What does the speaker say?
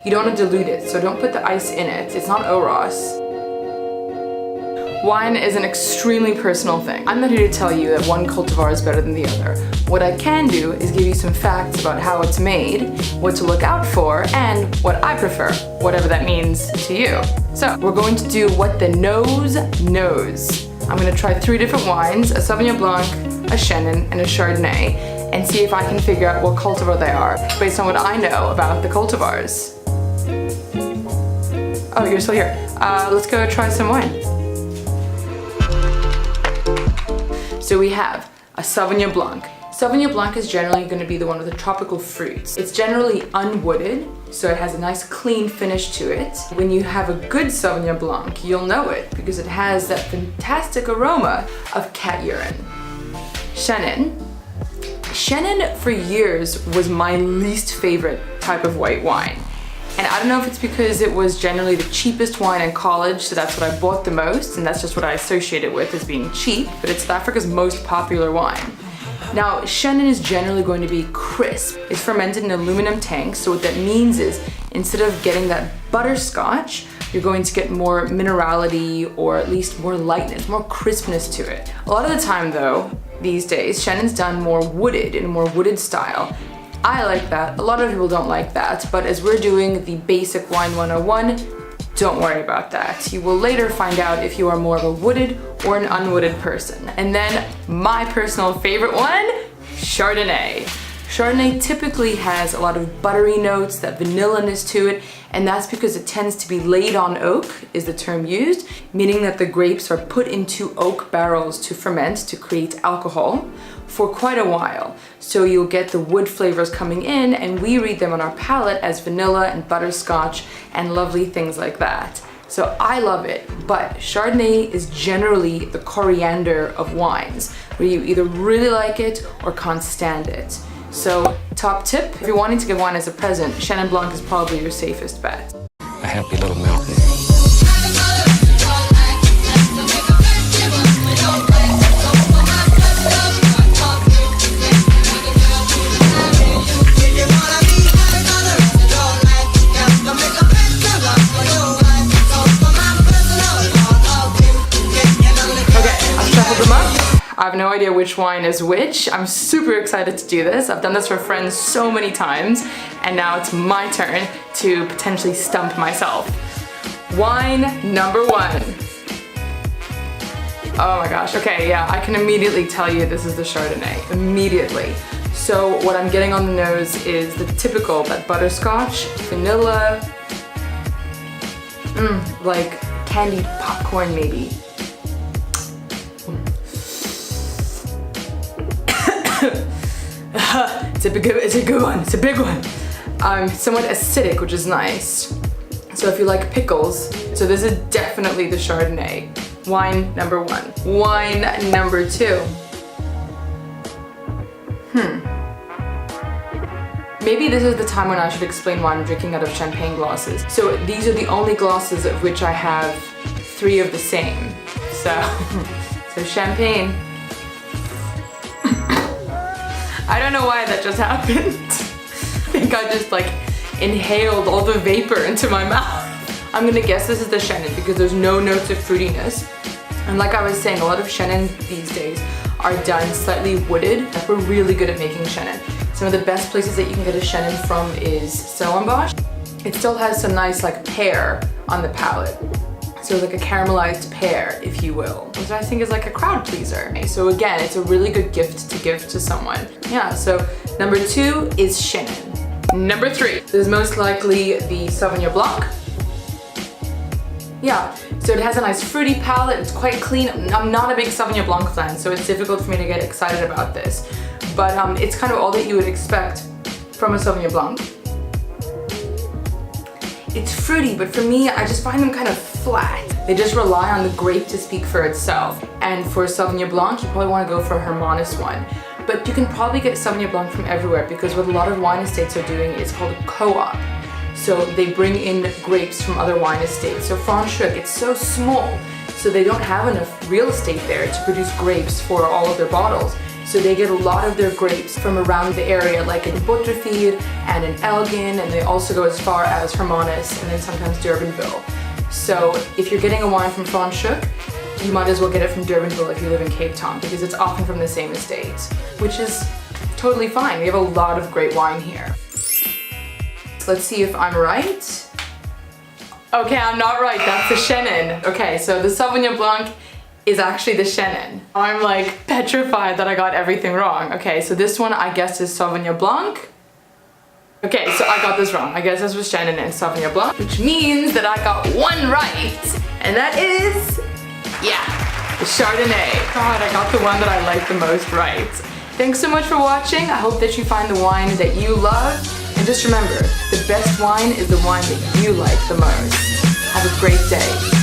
You don't want to dilute it, so don't put the ice in it. It's not Oros. Wine is an extremely personal thing. I'm not here to tell you that one cultivar is better than the other. What I can do is give you some facts about how it's made, what to look out for, and what I prefer, whatever that means to you. So we're going to do what the nose knows. I'm going to try 3 different wines, a Sauvignon Blanc, a Chenin, and a Chardonnay, and see if I can figure out what cultivar they are based on what I know about the cultivars. Oh, you're still here. Let's go try some wine. So we have a Sauvignon Blanc. Sauvignon Blanc is generally going to be the one with the tropical fruits. It's generally unwooded, so it has a nice clean finish to it. When you have a good Sauvignon Blanc, you'll know it because it has that fantastic aroma of cat urine. Chenin. Chenin for years was my least favorite type of white wine. And I don't know if it's because it was generally the cheapest wine in college, so that's what I bought the most, and that's just what I associate it with as being cheap, but it's South Africa's most popular wine. Now, Chenin is generally going to be crisp. It's fermented in aluminum tanks, so what that means is instead of getting that butterscotch, you're going to get more minerality or at least more lightness, more crispness to it. A lot of the time though, these days, Chenin's done more wooded, in a more wooded style. I like that. A lot of people don't like that, but as we're doing the basic wine 101, don't worry about that. You will later find out if you are more of a wooded or an unwooded person. And then my personal favorite one, Chardonnay. Chardonnay typically has a lot of buttery notes, that vanilla-ness to it, and that's because it tends to be laid on oak, is the term used, meaning that the grapes are put into oak barrels to ferment, to create alcohol for quite a while. So you'll get the wood flavors coming in, and we read them on our palate as vanilla and butterscotch and lovely things like that. So I love it, but Chardonnay is generally the coriander of wines, where you either really like it or can't stand it. So top tip, if you're wanting to give wine as a present, Chenin Blanc is probably your safest bet. A happy little mountain. I have no idea which wine is which. I'm super excited to do this. I've done this for friends so many times, and now it's my turn to potentially stump myself. Wine number 1. Oh my gosh, okay, yeah, I can immediately tell you this is the Chardonnay, immediately. So what I'm getting on the nose is the typical, that butterscotch, vanilla, like candied popcorn maybe. It's a good one, it's a big one. Somewhat acidic, which is nice. So if you like pickles, so this is definitely the Chardonnay. Wine number 1. Wine number 2. Maybe this is the time when I should explain why I'm drinking out of champagne glasses. So these are the only glasses of which I have 3 of the same. So champagne. I don't know why that just happened. I think I just like inhaled all the vapor into my mouth. I'm gonna guess this is the Chenin because there's no notes of fruitiness. And like I was saying, a lot of Chenin these days are done slightly wooded. Like, we're really good at making Chenin. Some of the best places that you can get a Chenin from is Stellenbosch. It still has some nice like pear on the palate. So like a caramelized pear, if you will, which I think is like a crowd pleaser. So again, it's a really good gift to give to someone. Yeah, so number 2 is Chenin. Number 3 is most likely the Sauvignon Blanc. Yeah, so it has a nice fruity palate, it's quite clean. I'm not a big Sauvignon Blanc fan, so it's difficult for me to get excited about this. But it's kind of all that you would expect from a Sauvignon Blanc. It's fruity, but for me, I just find them kind of flat. They just rely on the grape to speak for itself. And for Sauvignon Blanc, you probably want to go for a Hermanus one. But you can probably get Sauvignon Blanc from everywhere because what a lot of wine estates are doing is called a co-op. So they bring in grapes from other wine estates. So Franschhoek, it's so small, so they don't have enough real estate there to produce grapes for all of their bottles. So they get a lot of their grapes from around the area, like in Butterfield and in Elgin, and they also go as far as Hermanus and then sometimes Durbanville. So if you're getting a wine from Franschhoek, you might as well get it from Durbanville if you live in Cape Town, because it's often from the same estate, which is totally fine. We have a lot of great wine here. So let's see if I'm right. Okay, I'm not right, that's the Chenin. Okay, so the Sauvignon Blanc is actually the Chenin. I'm like petrified that I got everything wrong. Okay, so this one I guess is Sauvignon Blanc. Okay, so I got this wrong. I guess this was Chenin and Sauvignon Blanc, which means that I got one right, and that is, yeah, the Chardonnay. God, I got the one that I like the most right. Thanks so much for watching. I hope that you find the wine that you love. And just remember, the best wine is the wine that you like the most. Have a great day.